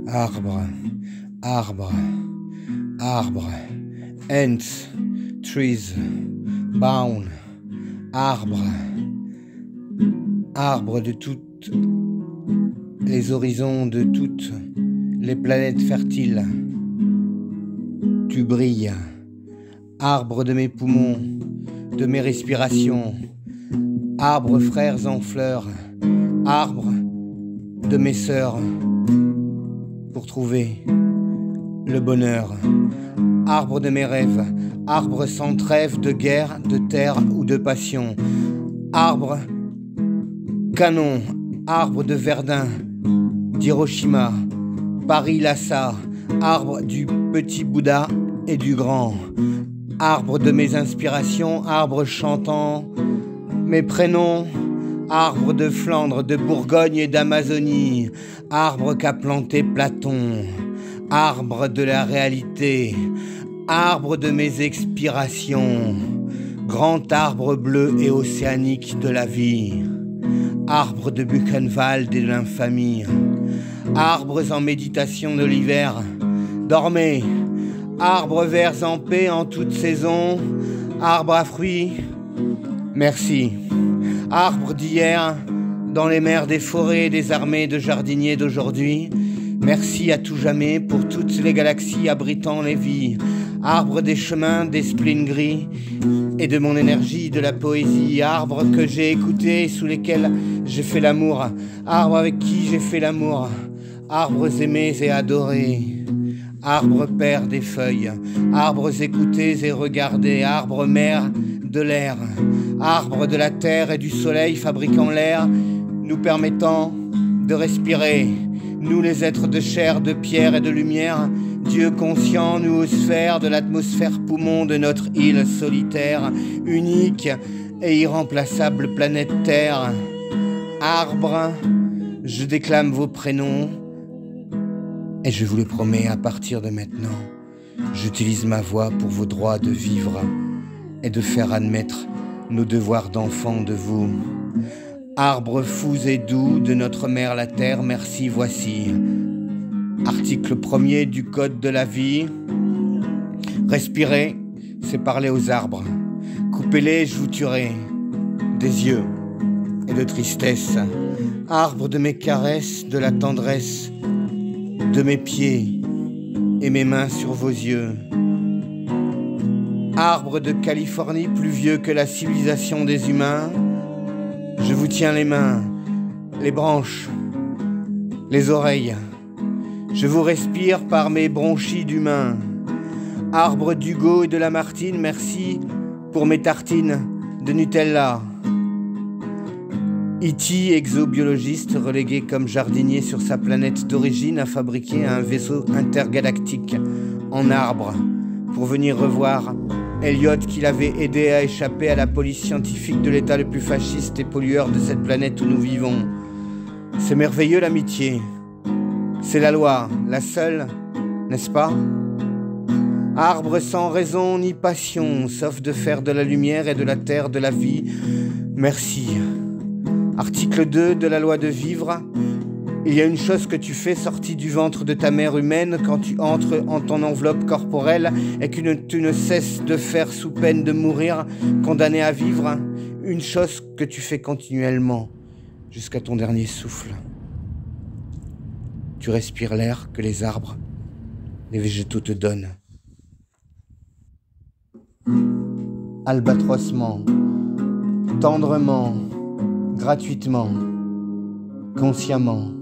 Arbre, arbre, arbre, ants, trees, bound, arbre, arbre de toutes les horizons, de toutes les planètes fertiles. Tu brilles, arbre de mes poumons, de mes respirations, arbre frères en fleurs, arbre de mes sœurs, pour trouver le bonheur, arbre de mes rêves, arbre sans trêve de guerre, de terre ou de passion, arbre canon, arbre de Verdun, d'Hiroshima, Paris-Lhasa, arbre du petit Bouddha et du grand, arbre de mes inspirations, arbre chantant mes prénoms, arbre de Flandre, de Bourgogne et d'Amazonie, arbre qu'a planté Platon, arbre de la réalité, arbre de mes expirations, grand arbre bleu et océanique de la vie, arbre de Buchenwald et de l'infamie, arbres en méditation de l'hiver, dormez, arbres verts en paix en toute saison, arbre à fruits, merci. Arbre d'hier, dans les mers des forêts et des armées de jardiniers d'aujourd'hui, merci à tout jamais pour toutes les galaxies abritant les vies. Arbre des chemins, des spleens gris et de mon énergie, de la poésie. Arbre que j'ai écouté, sous lesquels j'ai fait l'amour. Arbre avec qui j'ai fait l'amour. Arbres aimés et adorés. Arbre père des feuilles. Arbres écoutés et regardés. Arbre mère de l'air, arbre de la terre et du soleil fabriquant l'air, nous permettant de respirer, nous les êtres de chair, de pierre et de lumière, Dieu conscient, nous aux sphères de l'atmosphère poumon de notre île solitaire, unique et irremplaçable planète Terre. Arbre, je déclame vos prénoms et je vous le promets, à partir de maintenant, j'utilise ma voix pour vos droits de vivre et de faire admettre nos devoirs d'enfants de vous. Arbres fous et doux de notre mère la terre, merci, voici. Article 1er du Code de la vie. Respirer, c'est parler aux arbres. Coupez-les, je vous tuerai. Des yeux et de tristesse. Arbre de mes caresses, de la tendresse, de mes pieds et mes mains sur vos yeux. Arbre de Californie, plus vieux que la civilisation des humains, je vous tiens les mains, les branches, les oreilles. Je vous respire par mes bronchies d'humain. Arbre d'Hugo et de Lamartine, merci pour mes tartines de Nutella. E.T., exobiologiste relégué comme jardinier sur sa planète d'origine, a fabriqué un vaisseau intergalactique en arbre pour venir revoir Elliot, qu'il avait aidé à échapper à la police scientifique de l'état le plus fasciste et pollueur de cette planète où nous vivons. C'est merveilleux l'amitié. C'est la loi, la seule, n'est-ce pas? Arbre sans raison ni passion, sauf de faire de la lumière et de la terre de la vie. Merci. Article 2 de la loi de vivre. Il y a une chose que tu fais sortie du ventre de ta mère humaine quand tu entres en ton enveloppe corporelle et que tu ne cesses de faire sous peine de mourir, condamné à vivre. Une chose que tu fais continuellement jusqu'à ton dernier souffle. Tu respires l'air que les arbres, les végétaux te donnent. Albatrosement, tendrement, gratuitement, consciemment.